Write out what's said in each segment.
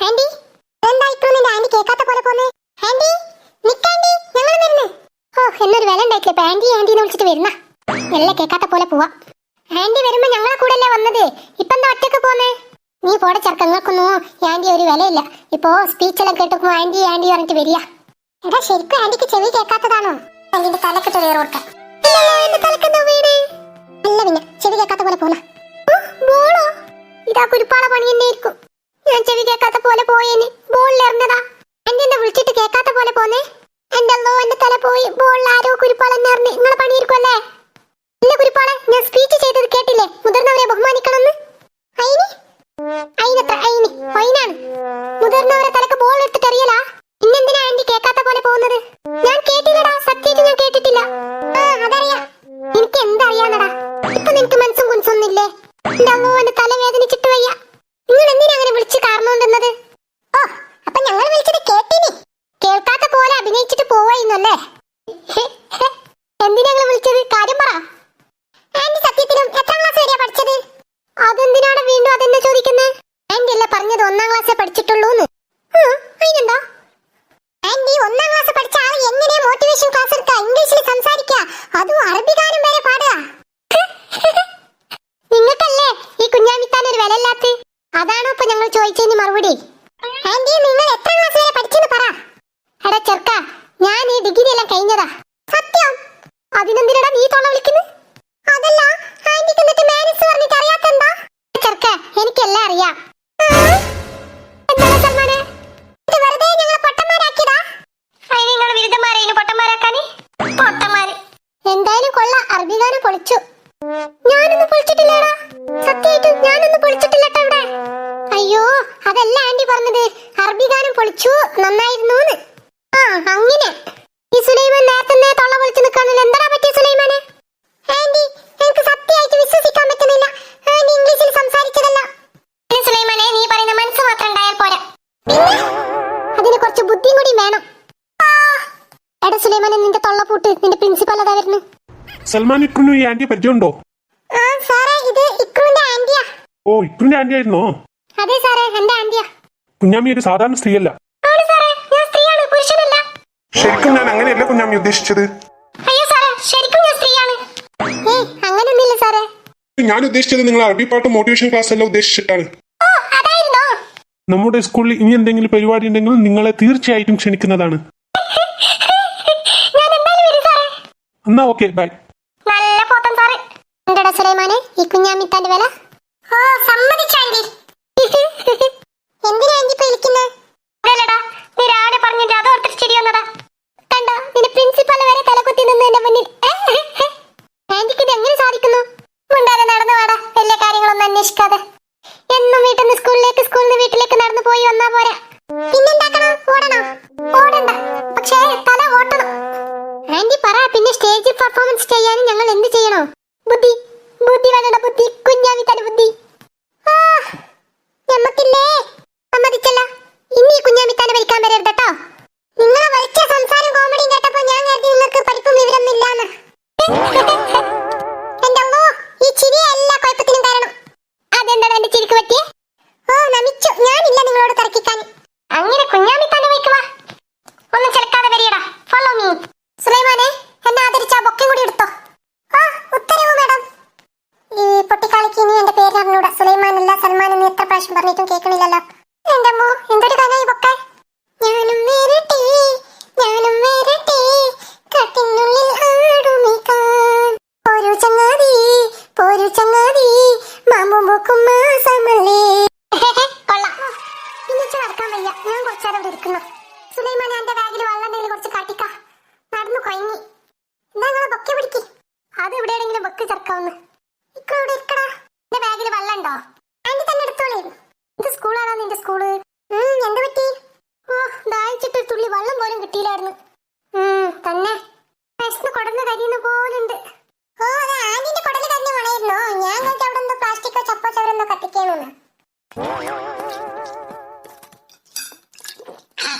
Anti എന്തായിട്ടോ നിന്റെ anti കേൾക്കാത്ത പോലെ പോന്നെ? ആന്റി നിക്കാന്റി, ഞങ്ങൾ വരുന്നു. ഓ എന്നൊരു വില ഉണ്ടായിട്ടില്ല. ആന്റി ആന്റിനെ വിളിച്ചിട്ട് വരുന്ന എല്ലാം കേൾക്കാത്ത പോലെ പോവാ. ആന്റി വരുമ്പോ ഞങ്ങളെ കൂടെ അല്ലേ വന്നത്, ഇപ്പൊ എന്താ ഒറ്റക്ക് പോന്നേ? നീ പോടെ ചെറുക്കങ്ങൾക്കൊന്നും ആന്റി ഒരു വിലയില്ല. ഇപ്പോ സ്പീച്ചെല്ലാം കേട്ടപ്പോ ആന്റി ആന്റി പറഞ്ഞിട്ട് വരിക. എടാ ശരിക്കും ആന്റിക്ക് ചെവി കേൾക്കാത്തതാണോ? ആന്റിന്റെ തലക്കിട്ട് വേറെ കൊടുക്കാം. എന്റെ തലക്കെന്താ വീട്? അല്ല പിന്നെ ചെവി കേൾക്കാത്ത പോലെ പോന്ന ബോളോ? ഇതാ കുരുപ്പാള പണി തന്നെ ആയിരിക്കും. ഞാൻ ചെവി കേൾക്കാത്ത പോലെ പോയേന് ബോളിൽ എറിഞ്ഞതാ. എന്നെ എന്താ വിളിച്ചിട്ട് കേൾക്കാത്ത പോലെ പോന്നേ? എന്റെ അല്ലോ എന്റെ തല പോയി. ബോളിൽ ആരോ കുരുപ്പാളെന്നെ എറിഞ്ഞ്. നിങ്ങളെ പണിയിരിക്കുമല്ലേ? ഇല്ല കുരുപ്പാളെ, ഞാൻ സ്പീച്ച് ചെയ്തത് കേട്ടില്ലേ? മുതിർന്നവരെ ബഹുമാനിക്കണമെന്ന്. അയിനാണ് മുതിർന്നവരെ തലക്ക് ബോൾ എടുത്തിട്ട് എറിയലാ. ഇന്നെന്തിനാ ആന്റി കേൾക്കാത്ത പോലെ പോകുന്നത്? ഞാൻ കേട്ടില്ലടാ, സത്യമായിട്ട് ഞാൻ കേട്ടിട്ടില്ല. അതറിയാ, എനിക്ക് എന്തറിയാന്നടാ. ഇപ്പൊ നിനക്ക് മനസ്സും കുൻസൊന്നില്ലേ? എന്റെ അമ്മോ എന്റെ തല വേദനിച്ചിട്ട് വയ്യ. നിങ്ങൾ എന്തിനാ അങ്ങനെ വിളിച്ച് കാരണോണ്ടെന്നത്? ഓ അപ്പൊ ഞങ്ങൾ വിളിച്ചത് കേട്ടിനി, കേൾക്കാത്ത പോലെ അഭിനയിച്ചിട്ട് പോവായിന്നല്ലേ? എന്തിനാ നിങ്ങൾ വിളിച്ചത്? കാര്യം പറ. ആന്റി സത്യത്തിലും എത്രാം ക്ലാസ് വരെയാ പഠിച്ചത്? അതെന്തിനാണ് വീണ്ടും അതെന്നെ ചോദിക്കുന്നത്? ആന്റി അല്ലേ പറഞ്ഞത് 1ാം ക്ലാസ്സേ പഠിച്ചിട്ടുള്ളൂന്ന്. അതിനെന്താ? ആന്റി 1ാം ക്ലാസ് പഠിച്ച ആൾ എങ്ങനെയാ മോട്ടിവേഷൻ ക്ലാസ് എടുക്കുക, ഇംഗ്ലീഷിൽ സംസാരിക്കുക, അതും അറബി ഗാനം വരെ പാടുക? നിങ്ങൾക്കല്ലേ ഈ കുഞ്ഞാമിത്താൻ ഒരു വിലയില്ലാത്ത? അതാണോ ഇപ്പൊ ഞങ്ങൾ ചോദിച്ചതിന് മറുപടി? ആന്റി നിങ്ങൾ എത്രാം ക്ലാസ് വരെ പഠിച്ചെന്ന് പറ. എടാ ചെറുക്ക, ഞാൻ ഈ ഡിഗ്രി എല്ലാം കഴിഞ്ഞതാ. സത്യം? അതിനെന്തിനാ നീ തൊള്ള വിളിക്കുന്നത്? അതല്ല ആന്റിക്ക് എന്നിട്ട് മാനസ് പറഞ്ഞിട്ട് അറിയാത്തെന്താ? ചെറുക്ക എനിക്കെല്ലാം അറിയാം. എന്താ സൽമാനെ, ഇത് വെറുതെ ഞങ്ങളെ പൊട്ടന്മാരാക്കിയതാ? അതിന് നിങ്ങൾ വിരുദ്ധന്മാരെയും പൊട്ടന്മാരാക്കാന്? പൊട്ടന്മാര് എന്തായാലും കൊള്ള. അറബി ഗാനം പൊളിച്ചു. ഞാനൊന്നും പൊളിച്ചിട്ടില്ലടാ, സത്യമായിട്ടും ഞാനൊന്നും പൊളിച്ചിട്ടില്ലട്ടോ ഇവിടെ. അയ്യോ അതല്ല ആന്റി പറഞ്ഞത്, അറബി ഗാനം പൊളിച്ചു നന്നായിരുന്നൂന്ന്. അങ്ങനെ ഈ സുലൈമാൻ നേരത്തെ തൊള്ള പൊളിച്ചു നിൽക്കാനല്ലോ. എന്താ പറ്റിയ സുലൈമാനെ? ആന്റി എനിക്ക് സത്യമായിട്ട് വിശ്വസിക്കാൻ പറ്റുന്നില്ല. ആന്റി ഇംഗ്ലീഷിൽ സംസാരിച്ചതല്ല. സുലൈമാനെ നീ പറയുന്ന മനസ്സ് മാത്രം ഉണ്ടായാൽ പോരാ, പിന്നെ അതിന് കുറച്ച് ബുദ്ധിയും കൂടി വേണം. എടാ സുലൈമാനെ നിന്റെ തൊള്ള പൂട്ട്, നിന്റെ പ്രിൻസിപ്പൽ അതാ വരുന്നു. സൽമാൻ ഇക്രുന് ഈ ആന്റിയെ പരിചയമുണ്ടോ? സാറേ ഇത് ഇക്രുന്റെ ആന്റിയാ. ഓ ഇക്രുന്റെ ആന്റി ആയിരുന്നോ? അതെ സാറേ, എന്റെ ആന്റിയാ. കുഞ്ഞാമി ഒരു സാധാരണ സ്ത്രീയല്ല. ആണ് സാറേ, ഞാൻ സ്ത്രീയാണ്, പുരുഷനല്ല. ശരിക്കും ഞാൻ അങ്ങനെയല്ല കുഞ്ഞാമി ഉദ്ദേശിച്ചത്. അയ്യോ സാറേ, ശരിക്കും ഞാൻ സ്ത്രീയാണ്. അങ്ങനെയൊന്നുമില്ല സാറേ. ഞാൻ ഉദ്ദേശിച്ചത് നിങ്ങൾ അറബി പാട്ട് മോട്ടിവേഷൻ ക്ലാസ് എല്ലാം ഉദ്ദേശിച്ചിട്ടാണ്. ഓ അതായിരുന്നോ? നമ്മുടെ സ്കൂളിൽ ഇനി എന്തെങ്കിലും പരിപാടി ഉണ്ടെങ്കിൽ നിങ്ങളെ തീർച്ചയായിട്ടും ക്ഷണിക്കുന്നതാണ്. ഞാൻ എന്തായാലും വരും സാറേ. എന്നാ ഓക്കെ ബൈ. നല്ല പോത്തൻ സാറേ. എന്താടാ സുലൈമാനെ ഈ കുഞ്ഞാമിത്താന്റെ വില? ഓ സമ്മതിച്ചാണ്ടി. എന്തിനാ ആന്റി ഇപ്പൊ വിളിക്കുന്നത്? അതല്ലടാ, നീ രാവിലെ പറഞ്ഞിട്ട് അത് ഓർത്തിട്ട് ശരി വന്നടാ. കണ്ടോ നിന്റെ പ്രിൻസിപ്പൽ വരെ തലകുത്തി നിന്ന് എന്റെ മുന്നിൽ. ആന്റിക്ക് ഇത് എങ്ങനെ സാധിക്കുന്നു? മുണ്ടാതെ നടന്നു വാടാ, വലിയ കാര്യങ്ങളൊന്നും അന്വേഷിക്കാതെ. എന്നും വീട്ടിൽ നിന്ന് സ്കൂളിലേക്ക്, സ്കൂളിൽ നിന്ന് വീട്ടിലേക്ക് നടന്നു പോയി വന്നാ പോരാ. പിന്നെന്താക്കണം? ഓടണോ? ഓടണ്ട, പക്ഷേ തല ഓട്ടണം. ആന്റി പറ, പിന്നെ സ്റ്റേജിൽ പെർഫോമൻസ് ചെയ്യാൻ ഞങ്ങൾ എന്ത് ചെയ്യണോ? ബുദ്ധി ബുദ്ധി വേണ്ട, ബുദ്ധി. കുഞ്ഞാമിത്താന്റെ ബുദ്ധി ഞമ്മക്കില്ലേ? സമ്മതിച്ചല്ല. ഇനി ഈ കുഞ്ഞാമിത്താനെ വലിക്കാൻ വരരുത് കേട്ടോ. നിങ്ങളെ വലിച്ച സംസാരം കോമഡിയും കേട്ടപ്പോ ഞാൻ കരുതി നിങ്ങൾക്ക് പഠിപ്പും വിവരമൊന്നും ഇല്ലാന്ന്. എന്റെ അമ്മോ, ഈ ചിരി എല്ലാ കുഴപ്പത്തിനും കാരണം. അതെന്താണ് എന്റെ ചിരിക്ക് പറ്റിയേ? ഓ നമിച്ചു, ഞാനില്ല നിങ്ങളോട് തർക്കിക്കാൻ. അങ്ങനെ കുഞ്ഞാമിത്താനെ വയ്ക്കുവാ. ഒന്നും ചെലക്കാതെ വരികടാ. Follow me. സുലൈമാനെ എന്നെ ആദരിച്ച ബൊക്കെ കൂടി എടുത്തോ. ഉത്തരവ് മാഡം. ഈ പൊട്ടിക്കാളിക്ക് ഇനി എന്റെ പേര് അറിഞ്ഞൂടാ. സുലൈമാൻ അല്ല സൽമാൻ എന്ന് എത്ര പ്രാവശ്യം പറഞ്ഞിട്ടും കേൾക്കണില്ലല്ലോ. എന്റെ അമ്മോ എന്തൊരു കഥ ഈ ബൊക്കെ. ഞാനും വരട്ടെ, ഞാനും വരട്ടെ, കാട്ടിനുള്ളിൽ ആടുമേക്കാൻ. പോരു ചങ്ങാതി, പോരു ചങ്ങാതി, മാമ്പും പൂക്കും മാസമല്ലേ. കൊള്ളാം. പിന്നിച്ച് നടക്കാൻ വയ്യ, ഞാൻ കുറച്ചേരം ഇവിടെ ഇരിക്കുന്നു. സുലൈമാൻ എന്റെ ബാഗിൽ വെള്ളം എന്തെങ്കിലും കുറച്ച് കാട്ടിക്ക. നടന്നു കൊയങ്ങി. എന്താ നിങ്ങളെ ബൊക്കെ പിടിക്ക്. അത് എവിടെയെങ്കിലും ബൊക്കെ ചേർക്കാവുന്ന. ഇവിടെ ഇരിക്കടാ. എന്റെ ബാഗിൽ വെള്ളം ഉണ്ടോ? ആന്റി തന്നെ എടുത്തോളേ. ഇത് സ്കൂളാണോ നിന്റെ സ്കൂള്? എന്ത് പറ്റി? ഓ ദാഹിച്ചിട്ട് ഒരു തുള്ളി വെള്ളം പോലും കിട്ടിയില്ലായിരുന്നു. തന്നെ കൊടന്ന് കരിയുന്ന പോലുണ്ട്. ഓ അത് ആന്റിന്റെ കൊടല് തന്നെ മണയിരുന്നോ? ഞാൻ കേട്ട് അവിടെ എന്തോ പ്ലാസ്റ്റിക്കോ ചപ്പോ ചവരെന്തോ കത്തിക്കാനോന്ന്.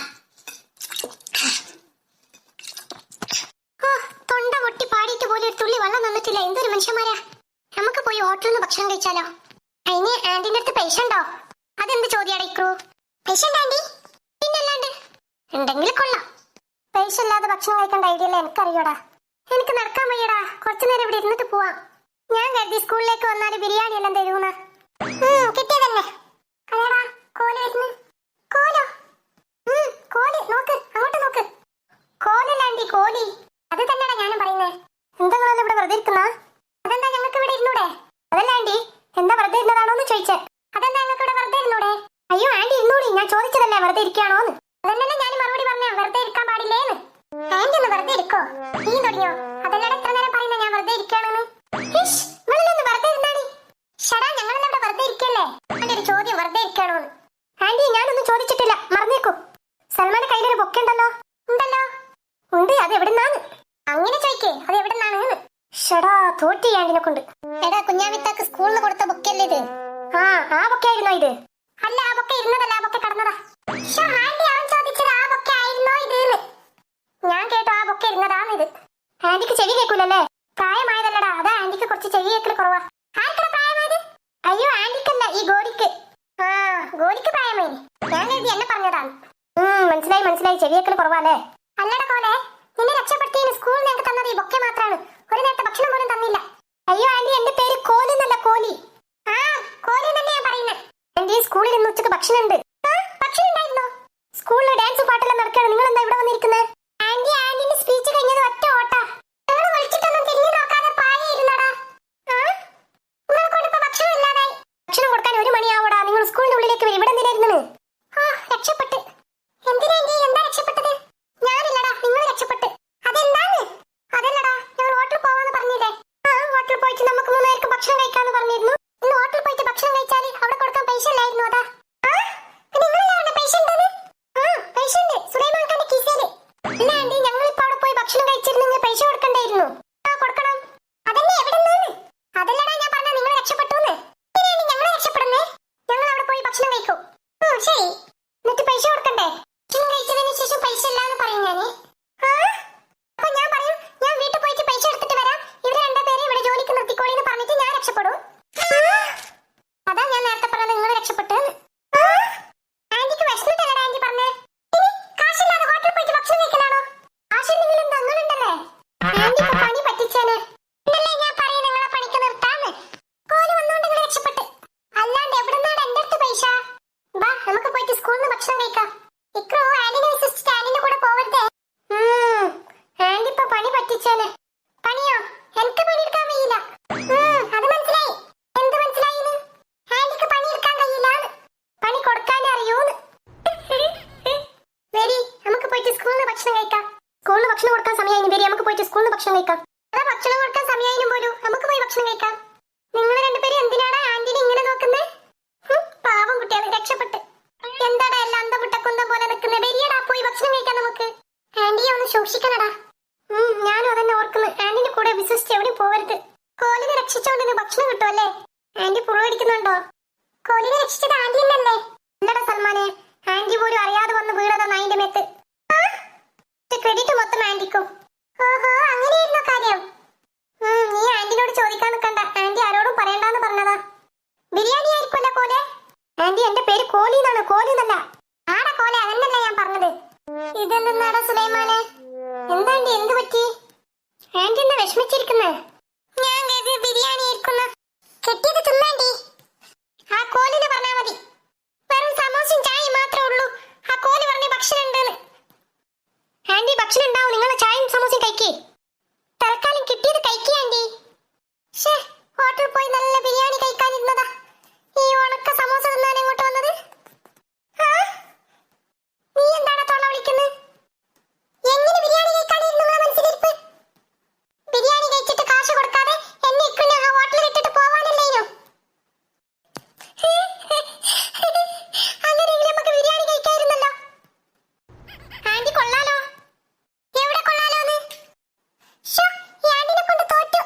തൊണ്ട പൊട്ടി പാടിയിട്ട് പോലും ഒരു തുള്ളി വെള്ളം തന്നിട്ടില്ല. എന്തൊരു മനുഷ്യന്മാരാ. നമുക്ക് പോയി ഹോട്ടലിൽ നിന്ന് ഭക്ഷണം കഴിച്ചാലോ? അതിന് ആന്റിന്റെ അടുത്ത് പൈസ ഉണ്ടോ? അതെന്ത് ചോദ്യാടാ ഇക്രു? പൈസ ഉണ്ടോ ആന്റി? പിന്നല്ലാണ്ട് ഉണ്ടെങ്കിൽ കൊള്ളാം. പൈസ ഇല്ലാതെ ഭക്ഷണം കഴിക്കേണ്ട ഐഡിയ അല്ല എനിക്കറിയോടാ. എനിക്ക് നടക്കാൻ വയ്യടാ. കുറച്ചു നേരം ഇവിടെ ഇരുന്നിട്ട് പോവാം. ഞാൻ കരുതി സ്കൂളിലേക്ക് വന്നാൽ ബിരിയാണി എല്ലാം തരൂന്ന്. കിട്ടിയതന്നെ. അതെടാ കോല് വരുന്നു. കോലോ? കോല് നോക്ക്, അങ്ങോട്ട് നോക്ക്. കോലല്ലാണ്ടി കോലി. അത് തന്നെയാ ഞാനും പറയുന്നേ. എന്തെങ്കിലും ഇവിടെ വെറുതെ ഇരിക്കുന്ന? അതെന്താ ഞങ്ങൾക്ക് ഇവിടെ ഇരുന്നൂടെ? അതല്ല ആന്റി, എന്താ വെറുതെ ഇരുന്നതാണോന്ന് ചോദിച്ചേ. അതെന്താ ഞങ്ങൾക്ക് ഇവിടെ വെറുതെ ഇരുന്നൂടെ? അയ്യോ ആന്റി ഇരുന്നൂടി, ഞാൻ ചോദിച്ചതല്ലേ വെറുതെ ഇരിക്കുകയാണോന്ന്. അതല്ലേ ഞാൻ മറുപടി പറഞ്ഞ വെറുതെ ഇരിക്കാൻ പാടില്ലേന്ന്. ആന്റി ഒന്ന് വെറുതെ ഇരിക്കോ? നീ തുടങ്ങിയോ? അതല്ലാടെ എത്ര നേരം പറയുന്ന ഞാൻ വെറുതെ ഇരിക്കുകയാണെന്ന്. വെറുതെ ഇരുന്നാടി. ഷടാ ഞങ്ങളെല്ലാം ഇവിടെ വെറുതെ ഇരിക്കല്ലേ. എന്റെ ഒരു ചോദ്യം വെറുതെ ഇരിക്കുകയാണോന്ന്. ആന്റി ഞാനൊന്നും ചോദിച്ചിട്ടില്ല, മറന്നേക്കൂ. സൽമാന്റെ കയ്യിലൊരു ബൊക്കെ ഉണ്ടല്ലോ. ഉണ്ടല്ലോ. ഉണ്ട്, അത് എവിടുന്നാണ്? അങ്ങനെ ചോദിക്കേ, അത് എവിടുന്നാണ്? ഷടാ തോറ്റി ആന്റിനെ കൊണ്ട്. എടാ കുഞ്ഞാമിത്താക്ക് സ്കൂളിൽ നിന്ന് കൊടുത്ത ബൊക്കല്ലേ ഇത്? ആ ബൊക്കെ ആയിരുന്നോ ഇത്? അല്ല ആ ബൊക്കെ ഇരുന്നതല്ല, ആ ബൊക്കെ കടന്നതാ. ആന്റി അവൻ ചോദിച്ചത് ആ ബൊക്കെ ആയിരുന്നോ ഇത്? ഞാൻ കേട്ടോ ആ ബൊക്കെ ഇരുന്നതാന്ന് ഇത്. ആന്റിക്ക് ചെവി കേൾക്കൂലല്ലേ? പ്രായമായതല്ലടാ, അതാ ആന്റിക്ക് കുറച്ച് ചെവി കേൾക്കൽ കുറവാ. ആർക്കടാ പ്രായമായത്? അയ്യോ ആന്റിക്കല്ല, ഈ ഗോലിക്ക്. ഗോലിക്ക് പ്രായമായി. ഞാൻ കരുതി എന്നെ പറഞ്ഞതാണ്. മനസ്സിലായി മനസ്സിലായി, ചെവി കേൾക്കൽ കുറവാല്ലേ? അല്ലട കോലെ, നിന്നെ രക്ഷപ്പെടുത്തിയതിന് സ്കൂളിൽ ഞങ്ങൾക്ക് തന്നത് ഈ ബൊക്കെ മാത്രമാണ്. ഒരു നേരത്തെ ഭക്ഷണം പോലും തന്നില്ല. അയ്യോ ആന്റി എന്റെ പേര് കോലി എന്നല്ല, കോലി. കോലി തന്നെ ഞാൻ പറയുന്നത്. ആന്റി സ്കൂളിൽ ഇന്ന് ഉച്ചക്ക് ഭക്ഷണം ഉണ്ട്. ഭക്ഷണം ഉണ്ടായിരുന്നോ? സ്കൂളിൽ ഡാൻസ് പാട്ടെല്ലാം നടക്കുകയാണ്. നിങ്ങൾ എന്താ ഇവിടെ വന്നിരിക്കുന്നത്? ആന്റി ആന്റിന്റെ സ്പീച്ച് കഴിഞ്ഞത് ഒറ്റ ഓട്ടാ. വിളിച്ചിട്ടൊന്നും തിരിഞ്ഞു നോക്കാതെ പായായിരുന്നടാ. നിങ്ങളെ കൊണ്ട് ഇപ്പൊ ഭക്ഷണം ഇല്ലാതായി. ഭക്ഷണം കൊടുക്കാൻ 1 മണിയാവൂടാ. നിങ്ങൾ സ്കൂളിന്റെ ഉള്ളിലേക്ക് വരും. ഇവിടെ എന്തിനായിരുന്നു? രക്ഷപ്പെട്ട്. എന്തിനാ ആന്റി, എന്താ രക്ഷപ്പെട്ടത്? ഞാനില്ലടാ, നിങ്ങൾ രക്ഷപ്പെട്ട്. അതെന്താണ്? അതല്ലടാ, ഞങ്ങൾ ഹോട്ടലിൽ പോവാന്ന് പറഞ്ഞില്ലേ? ഹോട്ടലിൽ പോയിട്ട് നമുക്ക് 3 പേർക്ക് ഭക്ഷണം കഴിക്കാന്ന് പറഞ്ഞിരുന്നു. ഇന്ന് ഹോട്ടലിൽ പോയിട്ട് ഭക്ഷണം കഴിച്ചാൽ അവിടെ കൊടുക്കാൻ പൈസ ഇല്ലായിരുന്നു. അതാ നിങ്ങളല്ലേ പൈസ ഉണ്ടെന്ന്? പൈസ ഉണ്ട് സുലൈമാൻ ഖാന്റെ കീസയില്. ഇല്ല ആന്റി, ഞങ്ങളിപ്പോ അവിടെ പോയി ഭക്ഷണം കഴിച്ചിരുന്നെങ്കിൽ പൈസ കൊടുക്കണ്ടായിരുന്നു. കൊടുക്കണം. അതന്നെ എവിടെന്നാണ്? അതല്ലടാ ഞാൻ പറഞ്ഞ നിങ്ങൾ രക്ഷപ്പെട്ടൂന്ന്. ഞങ്ങൾ രക്ഷപ്പെടുന്നേ. ഞങ്ങൾ അവിടെ പോയി ഭക്ഷണം കഴിക്കും. ശരി, എന്നിട്ട് പൈസ കൊടുക്കണ്ടേ? ഭക്ഷണം കഴിച്ചതിന് ശേഷം പൈസ ഇല്ലാന്ന് പറയും ഞാന്. അപ്പൊ ഞാൻ പറയും ഞാൻ വീട്ടിൽ പോയിട്ട് പൈസ എടുത്തിട്ട് വരാം, ഇവര് 2 പേരെ ഇവിടെ ജോലിക്ക് നിർത്തിക്കോളിന്ന് പറഞ്ഞിട്ട് ഞാൻ രക്ഷപ്പെടും. അതാ ഞാൻ നേരത്തെ പറഞ്ഞത് നിങ്ങൾ രക്ഷപ്പെട്ടു. ആന്റിക്ക് വിശന്നിട്ടല്ലേ ആന്റി പറഞ്ഞേ? കാശില്ലാതെ ഹോട്ടലിൽ പോയിട്ട് ഭക്ഷണം കഴിക്കലാണോ? കാശില്ലെങ്കിലും എന്താ അങ്ങനെ ഉണ്ടല്ലേ? ആന്റി ഇപ്പൊ പണി പറ്റിച്ചേനെ. ഇന്നല്ലേ ഞാൻ പറയും നിങ്ങളെ പണിക്ക് നിർത്താന്ന്. കോല് വന്നോണ്ട് നിങ്ങൾ രക്ഷപ്പെട്ട്. അല്ലാണ്ട് എവിടുന്നാണ് എന്റെ അടുത്ത് പൈസ? വാ നമുക്ക് പോയിട്ട് സ്കൂളിൽ നിന്ന് ഭക്ഷണം കഴിക്കാം. ഇക്രോ ആന്റിനെ വിശ്വസിച്ചിട്ട് ആന്റിന്റെ കൂടെ പോവരുതേ. ആന്റി ഇപ്പൊ പണി പറ്റിച്ചേനെ. പണിയോ? എനിക്ക് പണിയെടുക്കാൻ കഴിയില്ല. അത് മനസ്സിലായി. എന്ത് മനസ്സിലായിന്ന്? ആന്റിക്ക് പണിയെടുക്കാൻ കഴിയില്ലാന്ന്. പണി കൊടുക്കാനേ അറിയൂന്ന്. വരി നമുക്ക് പോയിട്ട് സ്കൂളിൽ നിന്ന് ഭക്ഷണം കഴിക്കാം. സ്കൂളിൽ ഭക്ഷണം കൊടുക്കാൻ സമയമായിരുന്നു. വരി നമുക്ക് പോയിട്ട് സ്കൂളിൽ നിന്ന് ഭക്ഷണം കഴിക്കാം. അതാ ഭക്ഷണം കൊടുക്കാൻ സമയമായിരുന്നു പോലും. നമുക്ക് പോയി ഭക്ഷണം കഴിക്കാം. നിങ്ങൾ 2 പേരും എന്തിനാണ് ആന്റിനെ ഇങ്ങനെ നോക്കുന്നേ? പാവം കുട്ടിയാണ്, രക്ഷപ്പെട്ട്. എന്താടാ എല്ലാം അന്തം വിട്ട കുന്തം പോലെ നിൽക്കുന്നേ? വരിയടാ പോയി ഭക്ഷണം കഴിക്കാം നമുക്ക്. ആന്റിയെ ഒന്ന് സൂക്ഷിക്കണടാ. ഞാനും അതന്നെ ഓർക്കുന്നു. ആന്റിന്റെ കൂടെ വിശ്വസിച്ച് എവിടെയും പോവരുത്. കോലിനെ രക്ഷിച്ചോണ്ടിന് ഭക്ഷണം കിട്ടുമല്ലേ? ആന്റി പുറവടിക്കുന്നുണ്ടോ? കോലിനെ രക്ഷിച്ചത് ആന്റി തന്നെയല്ലേ? അല്ലടാ സൽമാനെ, ആന്റി പോലും അറിയാതെ വന്ന് വീണതാ നായിന്റെ മേത്ത്. ക്രെഡിറ്റ് മൊത്തം ആന്റിക്കും. ഓഹോ അങ്ങനെയായിരുന്നോ കാര്യം? നീ ആന്റിനോട് ചോദിക്കാൻ നിൽക്കണ്ട. ആന്റി ആരോടും പറയണ്ടെന്ന് പറഞ്ഞതാ. ബിരിയാണി ആയിരിക്കുമല്ലോ കോലെ? ആന്റി എന്റെ പേര് കോലി എന്നാണ്, കോലി എന്നല്ല. ആടാ കോലെ, അതന്നല്ലേ ഞാൻ പറഞ്ഞത്. ഇതെന്താടാ സുലൈമാനെ? എന്താണ്ടി എന്ത് പറ്റി? ആന്റി എന്താ വിഷമിച്ചിരിക്കുന്നേ? ഞാൻ കരുതി ബിരിയാണി ആയിരിക്കുന്ന. കെട്ടിയത് തിന്നാണ്ടി. ആ കോലിന് പറഞ്ഞാ മതി. വെറും സമോസയും ചായയും മാത്രമേ ഉള്ളൂ. ആ കോലി പറഞ്ഞ ഭക്ഷണം ഉണ്ടെന്ന്. ആന്റി ഭക്ഷണം ഉണ്ടാവും, നിങ്ങൾ ചായയും സമോസയും കഴിക്കേ. തൽക്കാലം കിട്ടിയത് കഴിക്കേ ആന്റി. ഹോട്ടലിൽ പോയി നല്ല ബിരിയാണി കഴിക്കാനിരുന്നതാ. ഈ ഉണക്ക സമോസ തിന്നാൻ ഇങ്ങോട്ട് വന്നത്? നീ എന്താണ് തൊള്ള വിളിക്കുന്നത്? എങ്ങനെ ബിരിയാണി കഴിക്കാനിരുന്നു നിങ്ങളെ മനസ്സിലിരിപ്പ്? ബിരിയാണി കഴിച്ചിട്ട് കാശ് കൊടുക്കാതെ എന്നെ ഇക്കുന്ന ആ ഹോട്ടലിൽ ഇട്ടിട്ട് പോവാനല്ലേനോ? അങ്ങനെയെങ്കിലും നമുക്ക് ബിരിയാണി കഴിക്കായിരുന്നല്ലോ. ആന്റി കൊള്ളാലോ. എവിടെ കൊള്ളാലോന്ന്? ഈ ആന്റിനെ കൊണ്ട് തോറ്റു.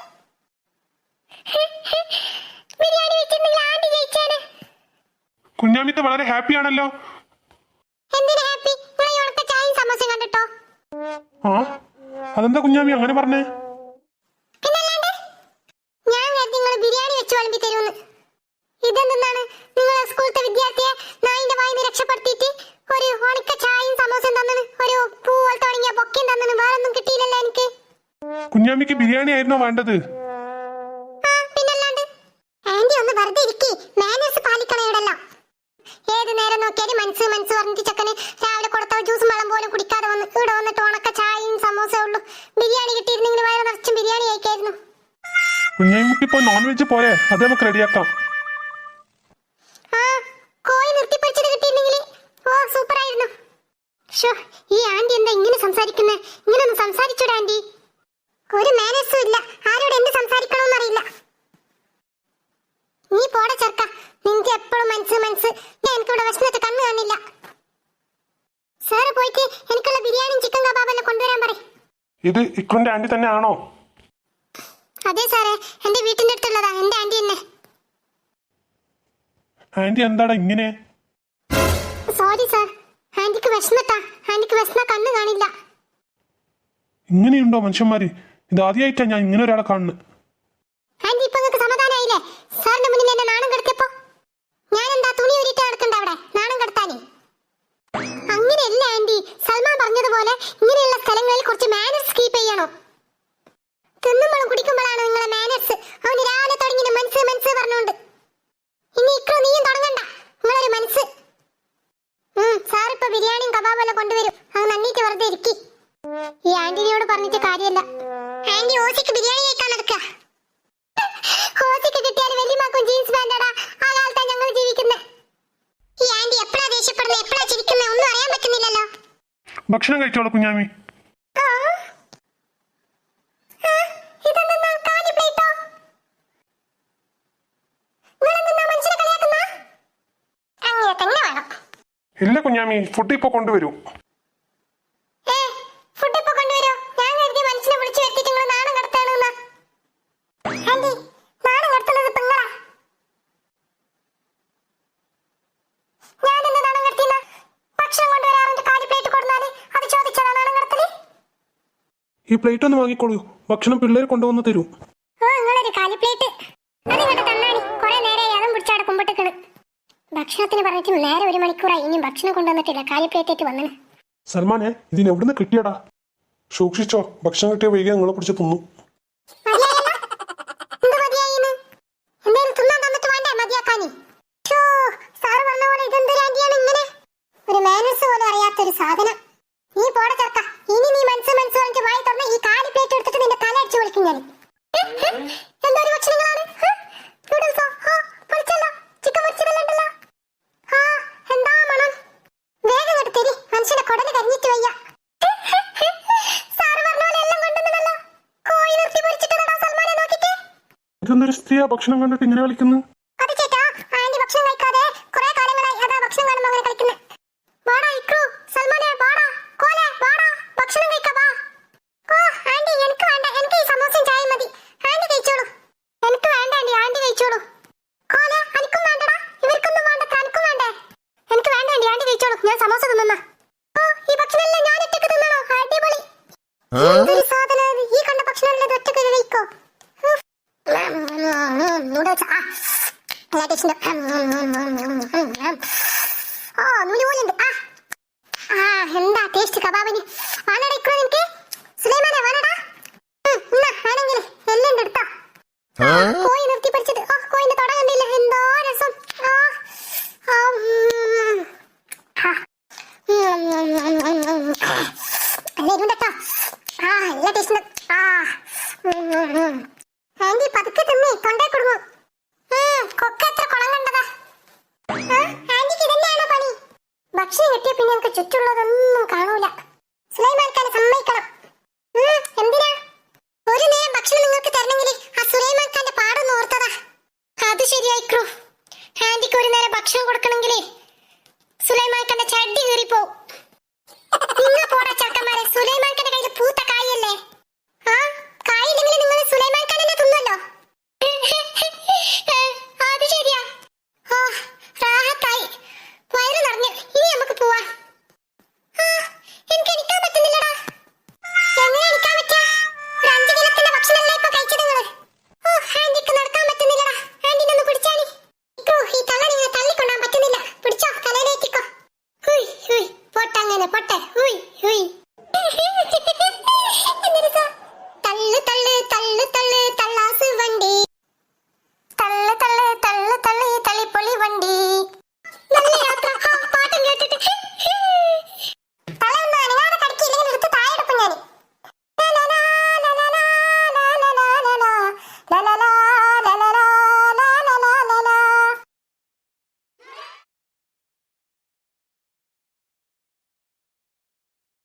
ബിരിയാണി വെച്ചിട്ടുണ്ടെങ്കിൽ ആന്റി ജയിച്ചേനെ. കുഞ്ഞാമിത്ത വളരെ ഹാപ്പി ആണല്ലോ. എന്തിനാ ഹാപ്പി? നിങ്ങൾ ഇവിടുത്തെ ചായയും സമോസയും കണ്ടിട്ടോ? അതെന്താ കുഞ്ഞാമി അങ്ങനെ പറഞ്ഞേ? പിന്നല്ലാണ്ട് ഞാൻ കരുതി നിങ്ങൾ ബിരിയാണി വെച്ച് വിളമ്പി തരുമെന്ന്. ഇതെന്താണ്? നിങ്ങൾ സ്കൂളത്തെ വിദ്യാർത്ഥിയെ നായിന്റെ വായിന്ന് രക്ഷപ്പെടുത്തിയിട്ട് കുഞ്ഞാമിക്ക് ബിരിയാണി ആയിരുന്നോ വേണ്ടത്? ആ പിന്നല്ലാണ്ട്. ആന്റി ഒന്ന് വെറുതെ ഇരിക്കി, മാനേഴ്സ് പാലിക്കണം ഇവിടെല്ലാം. ഏത് നേരം നോക്കിയാലും മനസ്സ് മനസ്സ് പറഞ്ഞിട്ട് ചെക്കന് രാവിലെ കൊടുത്ത ജ്യൂസും വെള്ളം പോലും കുടിക്കാതെ വന്ന് ഇവിടെ വന്നിട്ട് ഉണക്ക ചായയും സമോസയും ഉള്ളു. ബിരിയാണി കിട്ടിയിരുന്നെങ്കിൽ വയറ് നിറച്ചും ബിരിയാണി കഴിക്കായിരുന്നു. കുഞ്ഞാമിക്ക് ഇപ്പൊ നോൺ വെജ് പോരെ, അത് നമുക്ക് റെഡിയാക്കാം. ആ കോഴി നിർത്തിപ്പൊരിച്ചത് കിട്ടിയിരുന്നെങ്കിൽ ഓ സൂപ്പർ ആയിരുന്നു. ഈ ആന്റി എന്താ ഇങ്ങനെ സംസാരിക്കുന്നേ? ഇങ്ങനെ ഒന്ന് സംസാരിച്ചൂടെ ആന്റി? ഒരു മാനേഴ്സും ഇല്ല, ആരോട് എന്ത് സംസാരിക്കണമെന്ന് അറിയില്ല. നീ പോടെ ചെറുക്ക, നിനക്ക് എപ്പോഴും മനസ്സ് മനസ്സ്. ഞാൻ എനിക്കിവിടെ വിശന്നിട്ട് കണ്ണു കാണില്ല. സാറ് പോയിട്ട് എനിക്കുള്ള ബിരിയാണിയും ചിക്കൻ കബാബെല്ലാം കൊണ്ടുവരാൻ പറയും. ഇത് ഇക്കുന്റെ ആന്റി തന്നെ ആണോ? അതെ സാറേ, എന്റെ വീട്ടിന്റെ അടുത്തുള്ളതാ, എന്റെ ആന്റി തന്നെ. ആന്റി എന്താടാ ഇങ്ങനെ? സോറി സാർ, ആന്റിക്ക് വിശന്നിട്ടാ. ആന്റിക്ക് വിശന്നാ കണ്ണു കാണില്ല. ഇങ്ങനെയുണ്ടോ മനുഷ്യന്മാര്? ഇത് ആദ്യമായിട്ടാ ഞാൻ ഇങ്ങനെ ഒരാളെ കാണുന്നത്. ആന്റി ഇപ്പൊ നിങ്ങൾക്ക് സമാധാനായില്ലേ? സാറിന്റെ മുന്നിൽ എന്നെ നാണം കെടുത്തിയപ്പോ ഞാൻ എന്താ തുണി ഊരിട്ട് നടക്കണ്ട അവിടെ നാണം കെടുത്താനേ? അങ്ങനെയല്ല ആന്റി, സൽമാൻ പറഞ്ഞതുപോലെ ഇങ്ങനെയുള്ള സ്ഥലങ്ങളിൽ കുറച്ച് മാനേഴ്സ് കീപ്പ് ചെയ്യണം. തിന്നുമ്പോഴും കുടിക്കുമ്പോഴാണ് നിങ്ങളെ മാനേഴ്സ്. അവന് രാവിലെ തുടങ്ങി മനസ്സ് മനസ്സ് പറഞ്ഞോണ്ട് ഇനി ഇക്രോ നീയും തുടങ്ങണ്ട, നിങ്ങളൊരു മനസ്സ്. സാറിപ്പോ ബിരിയാണിയും കബാബെല്ലാം കൊണ്ടുവരും, അത് നന്നിട്ട് വെറുതെ ഇരിക്കി. ഈ ആന്റിനോട് പറഞ്ഞിട്ട് കാര്യമല്ല. ആന്റി ഓസിക്ക് ബിരിയാണി കഴിക്കാൻ നടക്കുക. ഓസിക്ക് കിട്ടിയാൽ വലിയമാക്കും ജീൻസ് പാന്റാടാ. ആ കാലത്താ ഞങ്ങൾ ജീവിക്കുന്നത്. ഈ ആന്റി എപ്പോഴാ ദേഷ്യപ്പെടുന്നത്, എപ്പോഴാ ചിരിക്കുന്നത് ഒന്നും അറിയാൻ പറ്റുന്നില്ലല്ലോ. ഭക്ഷണം കഴിച്ചോളൂ കുഞ്ഞാമി. ഇല്ല കുഞ്ഞാമി, ഫുഡ് ഇപ്പൊ കൊണ്ടുവരൂ. ഈ പ്ലേറ്റ് ഒന്ന് വാങ്ങിക്കോളൂ, ഭക്ഷണം പിള്ളേർ കൊണ്ടുവന്ന് തരൂ. ഭക്ഷണത്തിന് പറഞ്ഞിട്ട് നേരെ 1 മണിക്കൂറായി, ഇനിയും ഭക്ഷണം കൊണ്ടുവന്നിട്ടില്ല. കാലി പ്ലേറ്റ് വന്നു. സൽമാനെ, ഇതിന് എവിടുന്ന് കിട്ടിയടാ? സൂക്ഷിച്ചോ, ഭക്ഷണം കിട്ടിയ വൈകി നിങ്ങളെ പിടിച്ച് തിന്നു. ഒരു സാധനം. നീ പോടെ ചേർക്ക, ഇനി നീ മനസ്സ് മനസ്സ് പറഞ്ഞിട്ട് വായി തുറന്ന് ഈ കാലി പ്ലേറ്റ് എടുത്തിട്ട് നിന്റെ തല അടിച്ചു വിളിക്കും ഞാൻ. എന്തൊരു ഭക്ഷണങ്ങളാണ്? നൂഡിൽസോ? പൊരിച്ചല്ലോ, ചിക്കൻ പൊരിച്ചതെല്ലാം ഉണ്ടല്ലോ. എന്താ മണം? വേഗം ഇങ്ങോട്ട് തരി, മനുഷ്യന്റെ കുടല് കരിഞ്ഞിട്ട് വയ്യ. സാറ് പറഞ്ഞ പോലെ എല്ലാം കൊണ്ടുവന്നല്ലോ. കോഴി നിർത്തി പൊരിച്ചിട്ടുണ്ടോ സൽമാനെ നോക്കിട്ട്? ഇതെന്തൊരു സ്ത്രീയാ ഭക്ഷണം കണ്ടിട്ട് ഇങ്ങനെ കളിക്കുന്നു? അത് ചേട്ടാ, ആന്റി ഭക്ഷണം കഴിക്കാതെ കുറെ കാലങ്ങളായി. അതാ ഭക്ഷണം കാണുമ്പോ അങ്ങനെ കളിക്കുന്നത്. വാടാ ഇക്രു, സൽമാനെ വാടാ, കോലെ വാടാ, ഭക്ഷണം കഴിക്കാം വാ. ആന്റി എനിക്ക് വേണ്ട, എനിക്ക് ഈ സമോസയും ചായയും മതി. ആന്റി കഴിച്ചോളൂ. എനിക്ക് വേണ്ട ആന്റി, ആന്റി കഴിച്ചോളൂ. കോലെ എനിക്കും വേണ്ടടാ, ഇവർക്കൊന്നും വേണ്ട, എനിക്കും വേണ്ടേ? എനിക്ക് വേണ്ട ആന്റി, ആന്റി കഴിച്ചോളൂ. ഞാൻ സമോസ തിന്നുന്ന. ഈ ഭക്ഷണം എല്ലാം ഞാൻ ഒറ്റക്ക് തിന്നണോ? അടിപൊളി. എന്തൊരു സാധനം, ഈ കണ്ട ഭക്ഷണം എല്ലാം ഒറ്റക്ക് കഴിക്കോ? നൂഡിൽസ് നൂലുപോലുണ്ട്. എന്താ ടേസ്റ്റ് കബാബിന്. വാനടാ ഇക്രോ നിനക്ക്? സുലൈമാനെ വാനടാ. ആണെങ്കിൽ എല്ലാം എടുത്താ. കോഴി നിർത്തി പൊരിച്ചത്. കോഴിന്റെ തൊട കണ്ടില്ല, എന്തോ രസം. നല്ല ഇരുണ്ടട്ടോ. എല്ലാ ടേസ്റ്റ്. ആന്റി പതുക്കെ തിന്നേ, തൊണ്ടേ കുടുങ്ങും. കൊക്ക എത്ര കുളം കണ്ടതാ. ആന്റിക്ക് ഇതന്നെയാണോ പണി? ഭക്ഷണം കിട്ടിയ പിന്നെ നമുക്ക് ചുറ്റുള്ളതൊന്നും കാണൂല. സുലൈമാൻഖാനെ സമ്മതിക്കണം. എന്തിനാ? ഒരു നേരം ഭക്ഷണം നിങ്ങൾക്ക് തരണമെങ്കിൽ ആ സുലൈമാൻഖാന്റെ പാടൊന്നും ഓർത്തതാ. അത് ശരിയായിക്രൂ. ആന്റിക്ക് ഒരു നേരം ഭക്ഷണം കൊടുക്കണമെങ്കിലേ സുലൈമാൻഖാന്റെ ചട്ടി കീറിപ്പോവും. നിങ്ങൾ പോടാ ചെറുക്കന്മാരെ, സുലൈമാൻഖാന്റെ കയ്യിൽ പൂത്ത